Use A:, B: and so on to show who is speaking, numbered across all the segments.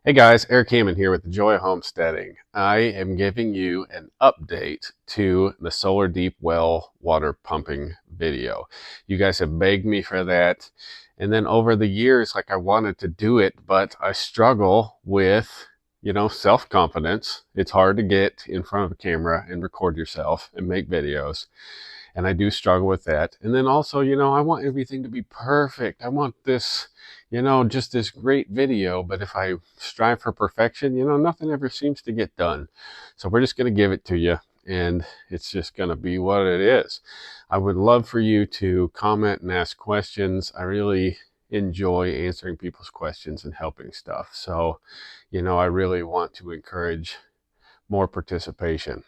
A: Hey guys, Eric Hammond here with the Joy of Homesteading. I am giving you an update to the Solar Deep Well water pumping video. You guys have begged me for that. And then over the years, I wanted to do it, but I struggle with, self-confidence. It's hard to get in front of a camera and record yourself and make videos. And I do struggle with that. And then also, I want everything to be perfect. I want this, just this great video. But if I strive for perfection, nothing ever seems to get done. So we're just going to give it to you. And it's just going to be what it is. I would love for you to comment and ask questions. I really enjoy answering people's questions and helping stuff. So, I really want to encourage more participation.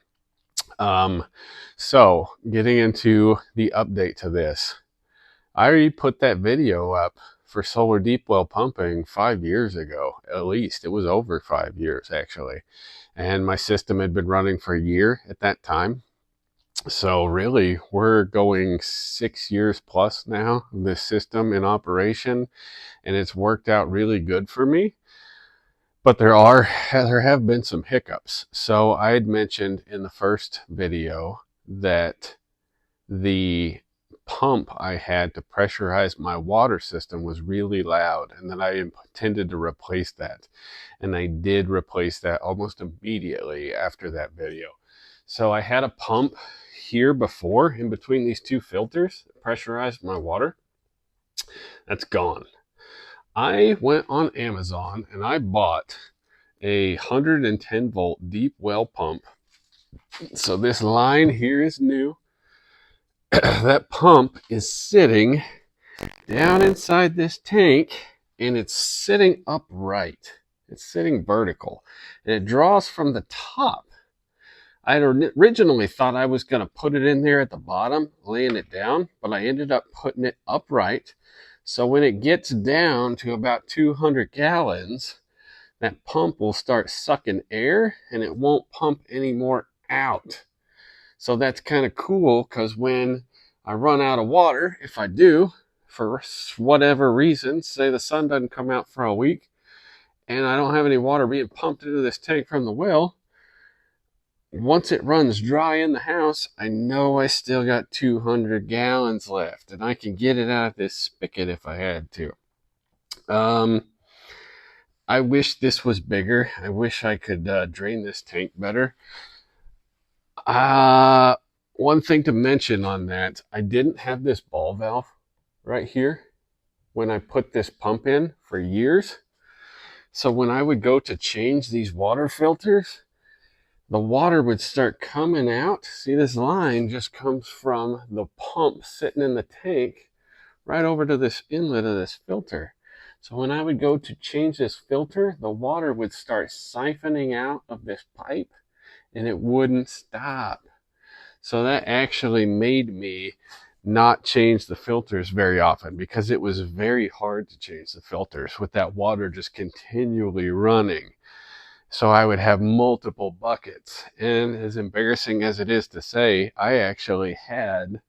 A: So getting into the update to this, I already put that video up for solar deep well pumping 5 years ago, at least. It was over 5 years actually. And my system had been running for a year at that time. So really we're going 6 years plus now, this system in operation, and it's worked out really good for me. But there have been some hiccups. So I had mentioned in the first video that the pump I had to pressurize my water system was really loud, and that I intended to replace that. And I did replace that almost immediately after that video. So I had a pump here before in between these two filters that pressurized my water. That's gone. I went on Amazon and I bought a 110 volt deep well pump. So this line here is new. That pump is sitting down inside this tank, and it's sitting upright. It's sitting vertical, and it draws from the top. I originally thought I was going to put it in there at the bottom, laying it down, but I ended up putting it upright. So when it gets down to about 200 gallons, that pump will start sucking air and it won't pump any more out. So that's kind of cool, because when I run out of water, if I do, for whatever reason, say the sun doesn't come out for a week and I don't have any water being pumped into this tank from the well, once it runs dry in the house, I know I still got 200 gallons left and I can get it out of this spigot if I had to. I wish this was bigger. I wish I could drain this tank better. One thing to mention on that, I didn't have this ball valve right here when I put this pump in for years. So when I would go to change these water filters, the water would start coming out. See, this line just comes from the pump sitting in the tank right over to this inlet of this filter. So when I would go to change this filter, the water would start siphoning out of this pipe and it wouldn't stop. So that actually made me not change the filters very often, because it was very hard to change the filters with that water just continually running. So I would have multiple buckets. And as embarrassing as it is to say, I actually had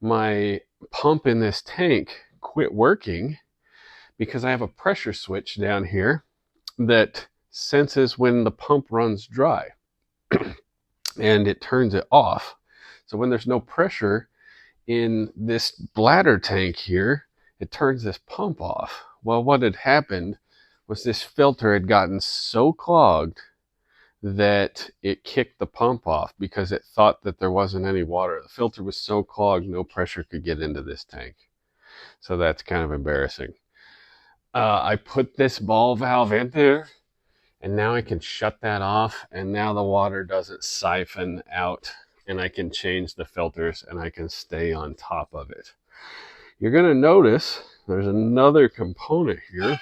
A: my pump in this tank quit working because I have a pressure switch down here that senses when the pump runs dry and it turns it off. So when there's no pressure in this bladder tank here, it turns this pump off. Well, what had happened was this filter had gotten so clogged that it kicked the pump off because it thought that there wasn't any water. The filter was so clogged, no pressure could get into this tank. So that's kind of embarrassing. I put this ball valve in there, and now I can shut that off, and now the water doesn't siphon out, and I can change the filters and I can stay on top of it. You're going to notice there's another component here.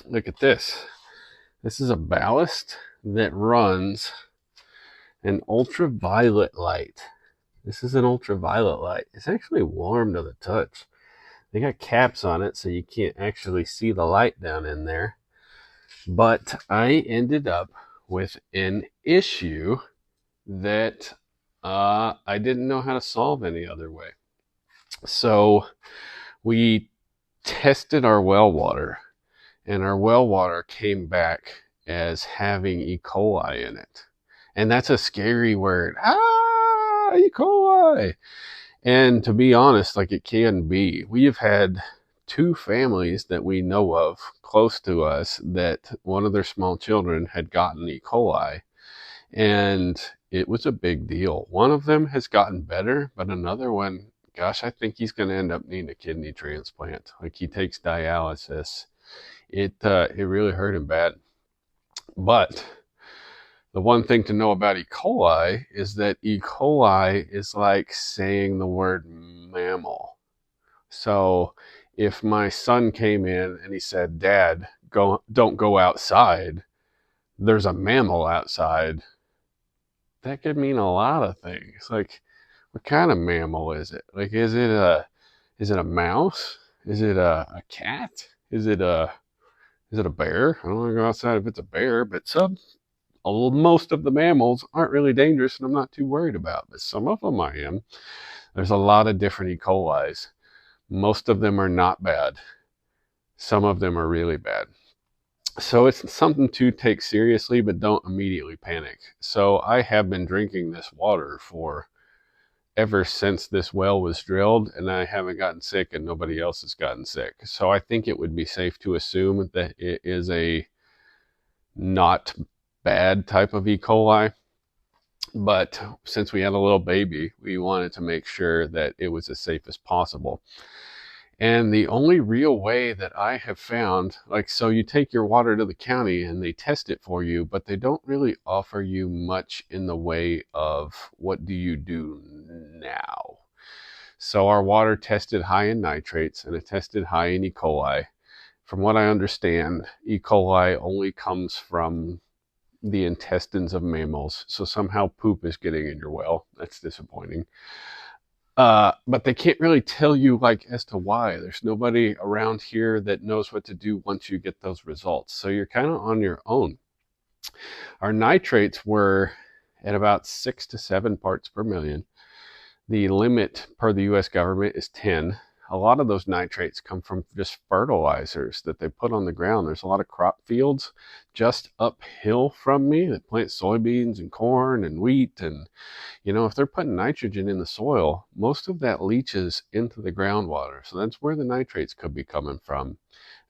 A: Look at this. This is a ballast that runs an ultraviolet light. This is an ultraviolet light. It's actually warm to the touch. They got caps on it so you can't actually see the light down in there. But I ended up with an issue that I didn't know how to solve any other way. So we tested our well water, and our well water came back as having E. coli in it. And that's a scary word. Ah, E. coli. And to be honest, like it can be. We have had two families that we know of close to us that one of their small children had gotten E. coli. And it was a big deal. One of them has gotten better, but another one, gosh, I think he's going to end up needing a kidney transplant. Like he takes dialysis. It really hurt him bad. But the one thing to know about E. coli is that E. coli is like saying the word mammal. So if my son came in and he said, "Dad, don't go outside. There's a mammal outside," that could mean a lot of things. Like, what kind of mammal is it? Like, is it a mouse? Is it a cat? Is it a bear? I don't want to go outside if it's a bear, but most of the mammals aren't really dangerous and I'm not too worried about, but some of them I am. There's a lot of different E. coli's. Most of them are not bad. Some of them are really bad. So it's something to take seriously, but don't immediately panic. So I have been drinking this water for ever since this well was drilled, and I haven't gotten sick and nobody else has gotten sick. So I think it would be safe to assume that it is a not bad type of E. coli. But since we had a little baby, we wanted to make sure that it was as safe as possible. And the only real way that I have found, like, so you take your water to the county and they test it for you, but they don't really offer you much in the way of what do you do now. So our water tested high in nitrates and it tested high in E. coli. From what I understand, E. coli only comes from the intestines of mammals. So somehow poop is getting in your well. That's disappointing. But they can't really tell you like as to why. There's nobody around here that knows what to do once you get those results. So you're kind of on your own. Our nitrates were at about 6 to 7 parts per million. The limit per the US government is 10. A lot of those nitrates come from just fertilizers that they put on the ground. There's a lot of crop fields just uphill from me that plant soybeans and corn and wheat. And, if they're putting nitrogen in the soil, most of that leaches into the groundwater. So that's where the nitrates could be coming from.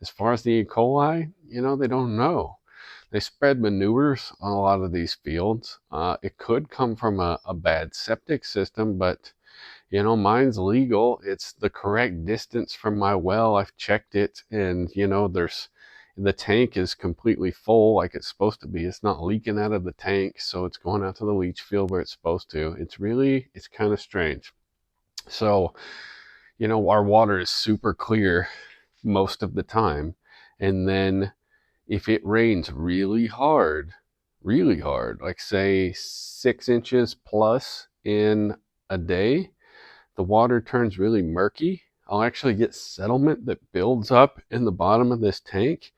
A: As far as the E. coli, they don't know. They spread manures on a lot of these fields. It could come from a bad septic system, but mine's legal. It's the correct distance from my well. I've checked it, and the tank is completely full like it's supposed to be. It's not leaking out of the tank, so it's going out to the leach field where it's supposed to. It's kind of strange. So, our water is super clear most of the time, and then if it rains really hard, like say 6 inches plus in a day, the water turns really murky. I'll actually get settlement that builds up in the bottom of this tank.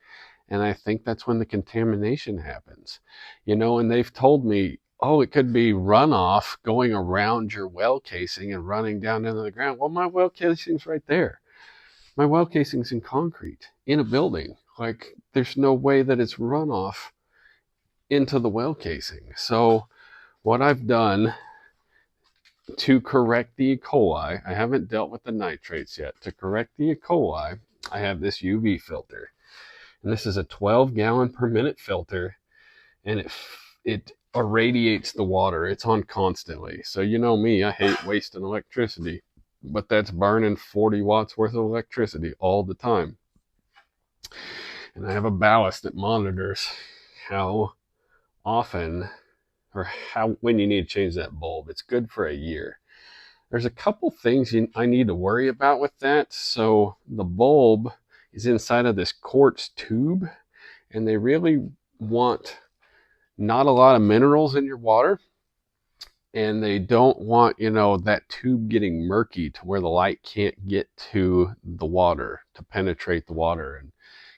A: And I think that's when the contamination happens. And they've told me, oh, it could be runoff going around your well casing and running down into the ground. Well, my well casing's right there. My well casing's in concrete in a building. Like, there's no way that it's runoff into the well casing. So what I've done to correct the E. coli, I haven't dealt with the nitrates yet. To correct the E. coli, I have this UV filter. And this is a 12 gallon per minute filter, and it irradiates the water. It's on constantly. So you know me, I hate wasting electricity, but that's burning 40 watts worth of electricity all the time. And I have a ballast that monitors how often or when you need to change that bulb. It's good for a year. There's a couple things I need to worry about with that. So the bulb is inside of this quartz tube, and they really want not a lot of minerals in your water, and they don't want that tube getting murky to where the light can't get to the water to penetrate the water and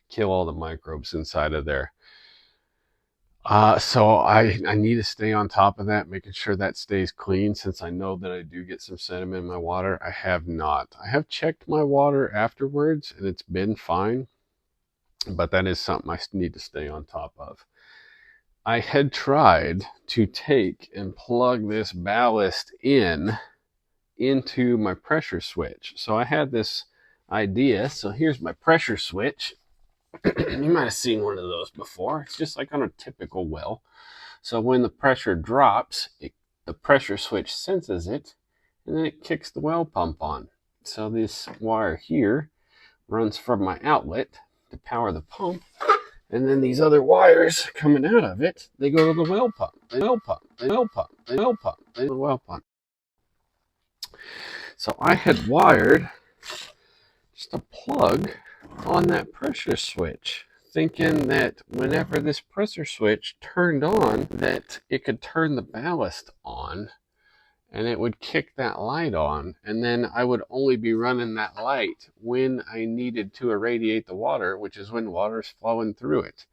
A: kill all the microbes inside of there. So I need to stay on top of that, making sure that stays clean, since I know that I do get some sediment in my water. I have checked my water afterwards and it's been fine. but that is something I need to stay on top of. I had tried to take and plug this ballast into my pressure switch. So I had this idea. So here's my pressure switch. You might have seen one of those before. It's just like on a typical well. So when the pressure drops, the pressure switch senses it, and then it kicks the well pump on. So this wire here runs from my outlet to power the pump, and then these other wires coming out of it, they go to the well pump, the well pump, the well pump, the well pump, the well pump. So I had wired just a plug on that pressure switch, thinking that whenever this pressure switch turned on, that it could turn the ballast on and it would kick that light on, and then I would only be running that light when I needed to irradiate the water, which is when water's flowing through it.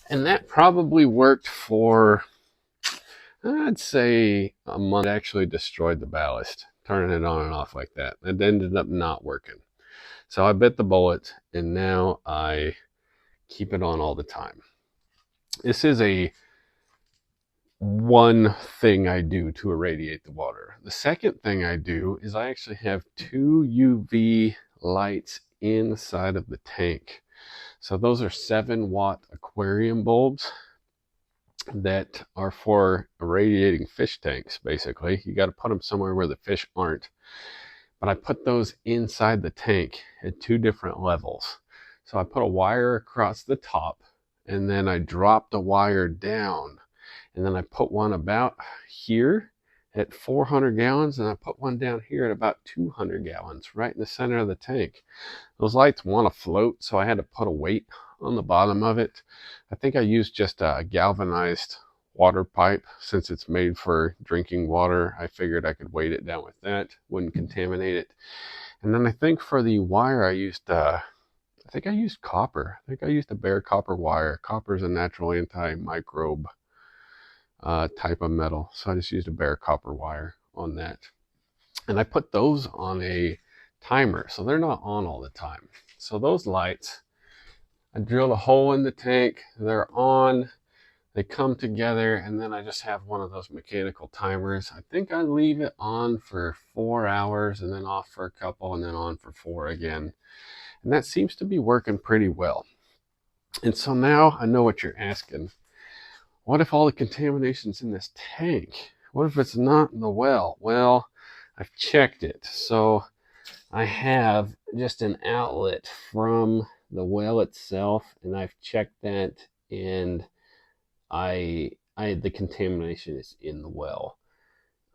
A: And that probably worked for, I'd say, a month. It actually destroyed the ballast, turning it on and off like that. It ended up not working. So I bit the bullet, and now I keep it on all the time. This is one thing I do to irradiate the water. The second thing I do is I actually have 2 UV lights inside of the tank. So those are 7-watt aquarium bulbs that are for irradiating fish tanks, basically. You got to put them somewhere where the fish aren't. But I put those inside the tank at 2 different levels. So I put a wire across the top, and then I drop the wire down. And then I put one about here at 400 gallons, and I put one down here at about 200 gallons, right in the center of the tank. Those lights want to float, so I had to put a weight on the bottom of it. I think I used just a galvanized water pipe. Since it's made for drinking water, I figured I could weight it down with that, wouldn't contaminate it. And then I think for the wire, I used copper. I think I used a bare copper wire. Copper is a natural antimicrobe type of metal, so I just used a bare copper wire on that. And I put those on a timer, so they're not on all the time. So those lights, I drilled a hole in the tank, they're on, they come together, and then I just have one of those mechanical timers. I think I leave it on for 4 hours, and then off for a couple, and then on for 4 again. And that seems to be working pretty well. And so now I know what you're asking. What if all the contamination's in this tank? What if it's not in the well? Well, I've checked it. So I have just an outlet from the well itself, and I've checked that, and the contamination is in the well.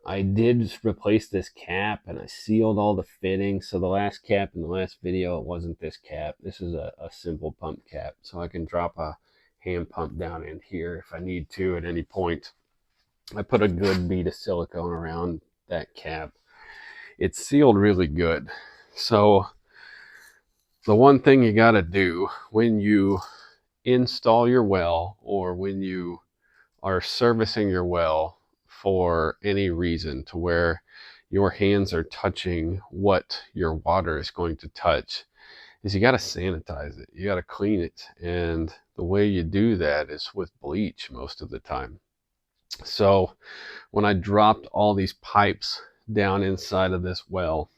A: I did replace this cap, and I sealed all the fittings. So the last cap in the last video, it wasn't this cap. This is a simple pump cap. So I can drop a hand pump down in here if I need to at any point. I put a good bead of silicone around that cap. It's sealed really good. So the one thing you got to do when you install your well, or when you are servicing your well for any reason to where your hands are touching what your water is going to touch, is you got to sanitize it. You got to clean it. And the way you do that is with bleach most of the time. So when I dropped all these pipes down inside of this well,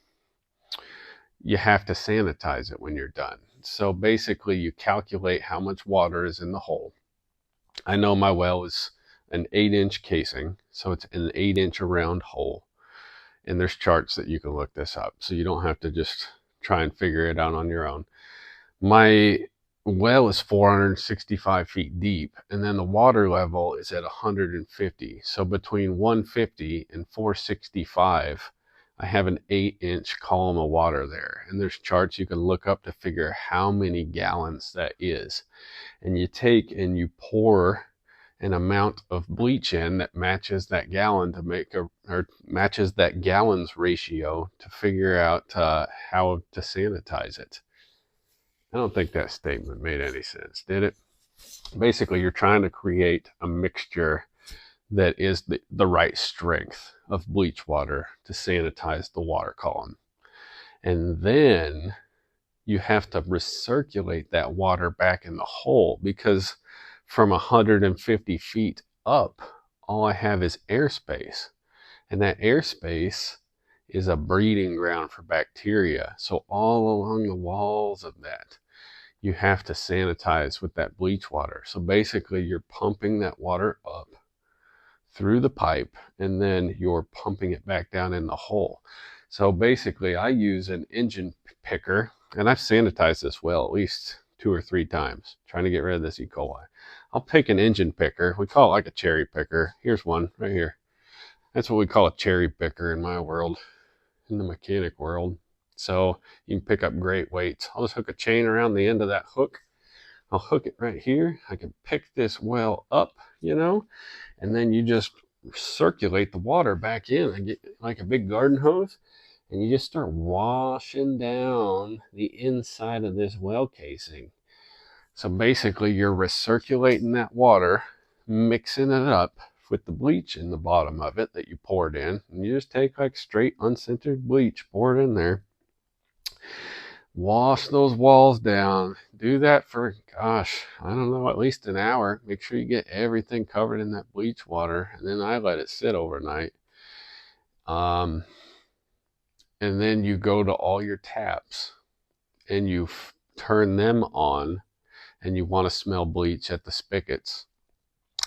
A: you have to sanitize it when you're done. So basically you calculate how much water is in the hole. I know my well is an 8-inch casing, so it's an 8-inch around hole. And there's charts that you can look this up, so you don't have to just try and figure it out on your own. My well is 465 feet deep, and then the water level is at 150. So between 150 and 465, I have an 8-inch column of water there. And there's charts you can look up to figure how many gallons that is. And you take and you pour an amount of bleach in that matches that gallon matches that gallons ratio to figure out how to sanitize it. I don't think that statement made any sense, did it? Basically, you're trying to create a mixture that is the right strength of bleach water to sanitize the water column. And then you have to recirculate that water back in the hole, because from 150 feet up, all I have is airspace. And that airspace is a breeding ground for bacteria. So all along the walls of that, you have to sanitize with that bleach water. So basically, you're pumping that water up through the pipe, and then you're pumping it back down in the hole. So basically, I use an engine picker, and I've sanitized this well at least 2 or 3 times, trying to get rid of this E. coli. I'll take an engine picker. We call it like a cherry picker. Here's one right here. That's what we call a cherry picker in my world, in the mechanic world. So you can pick up great weights. I'll just hook a chain around the end of that hook. I'll hook it right here. I can pick this well up, and then you just circulate the water back in and get like a big garden hose, and you just start washing down the inside of this well casing. So basically, you're recirculating that water, mixing it up with the bleach in the bottom of it that you poured in, and you just take like straight unscented bleach, pour it in there, wash those walls down. Do that for, gosh, I don't know, at least an hour. Make sure you get everything covered in that bleach water, and then I let it sit overnight. And then you go to all your taps and you turn them on, and you want to smell bleach at the spigots.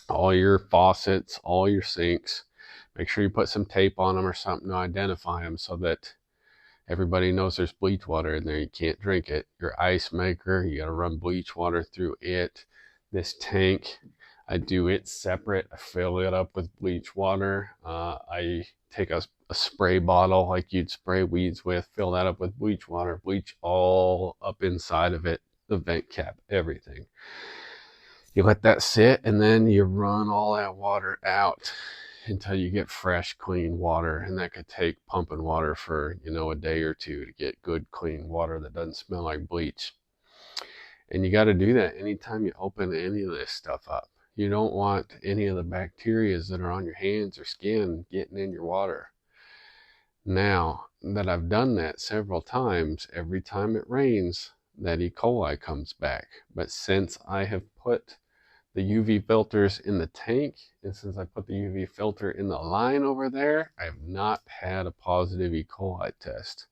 A: All your faucets, all your sinks, make sure you put some tape on them or something to identify them, so that everybody knows there's bleach water in there. You can't drink it. Your ice maker, you got to run bleach water through it. This tank, I do it separate. I fill it up with bleach water. I take a spray bottle like you'd spray weeds with, fill that up with bleach water, bleach all up inside of it, the vent cap, everything. You let that sit, and then you run all that water out until you get fresh, clean water. And that could take pumping water for, a day or two to get good, clean water that doesn't smell like bleach. And you got to do that anytime you open any of this stuff up. You don't want any of the bacteria that are on your hands or skin getting in your water. Now that I've done that several times, every time it rains, that E. coli comes back. But since I have put the UV filters in the tank, and since I put the UV filter in the line over there, I have not had a positive E. coli test.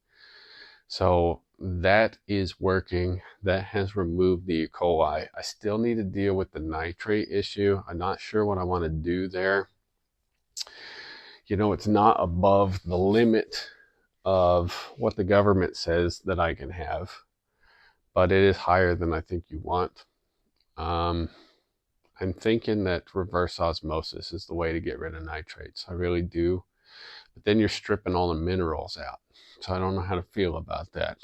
A: So that is working. That has removed the E. coli. I still need to deal with the nitrate issue. I'm not sure what I want to do there. It's not above the limit of what the government says that I can have, but it is higher than I think you want. I'm thinking that reverse osmosis is the way to get rid of nitrates. I really do. But then you're stripping all the minerals out. So I don't know how to feel about that.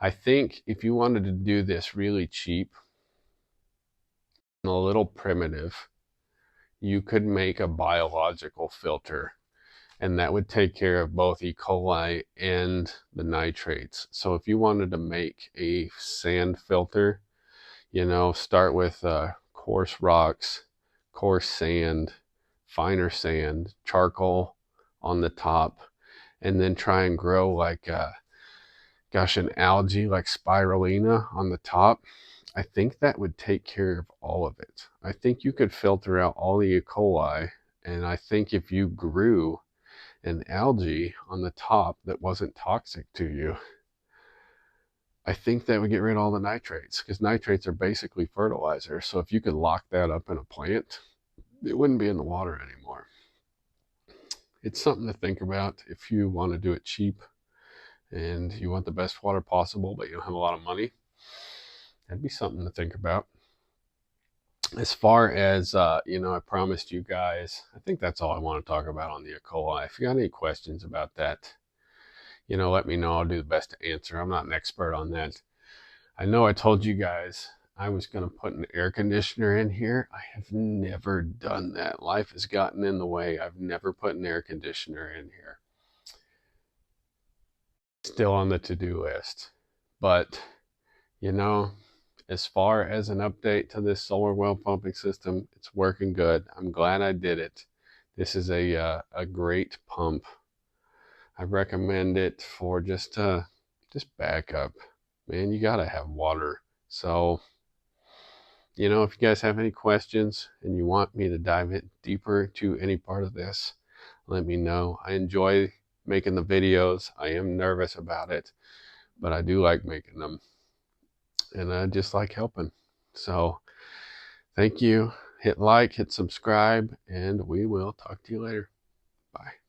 A: I think if you wanted to do this really cheap and a little primitive, you could make a biological filter, and that would take care of both E. coli and the nitrates. So if you wanted to make a sand filter, start with coarse rocks, coarse sand, finer sand, charcoal on the top, and then try and grow like an algae like spirulina on the top. I think that would take care of all of it. I think you could filter out all the E. coli, and I think if you grew an algae on the top that wasn't toxic to you, I think that would get rid of all the nitrates, because nitrates are basically fertilizer. So if you could lock that up in a plant, it wouldn't be in the water anymore. It's something to think about if you want to do it cheap and you want the best water possible, but you don't have a lot of money. That'd be something to think about. As far as, I promised you guys, I think that's all I want to talk about on the E. coli. If you got any questions about that, let me know. I'll do the best to answer. I'm not an expert on that. I know I told you guys I was going to put an air conditioner in here. I have never done that. Life has gotten in the way. I've never put an air conditioner in here. Still on the to-do list. But, as far as an update to this solar well pumping system, it's working good. I'm glad I did it. This is a great pump. I recommend it for just backup. man, you gotta have water. So, you know, if you guys have any questions and you want me to dive it deeper to any part of this, let me know. I enjoy making the videos. I am nervous about it, but I do like making them, and I just like helping. So thank you. Hit like, hit subscribe, and we will talk to you later. Bye.